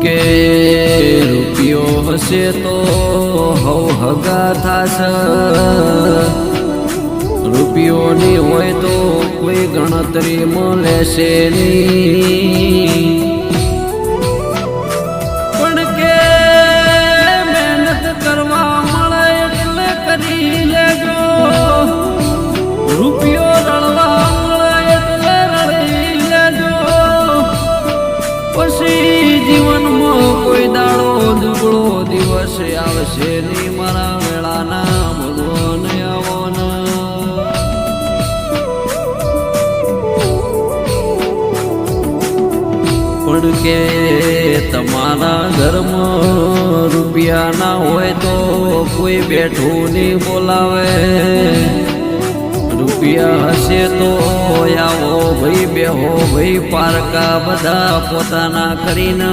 કે રૂપિયો હશે તો હવ હગા થાશે, રૂપિયો ની હોય તો કોઈ ગણતરીમાં લેશે નહીં. પણ કે મહેનત કરવા મળે એટલે કરી લેજો, રૂપિયો રળવા મળે એટલે રળી લેજો. પછી જીવનમાં કોઈ દાડો દુબળો દિવસ આવશે નહીં મારા વેળાના ભગવાન આવવાના. પણ કે તમારા ઘરમાં રૂપિયા ના હોય તો કોઈ બેઠું નહીં બોલાવે, રૂપિયા હશે તો આવો ભાઈ બેહો ભાઈ પારકા બધા પોતાના કરીને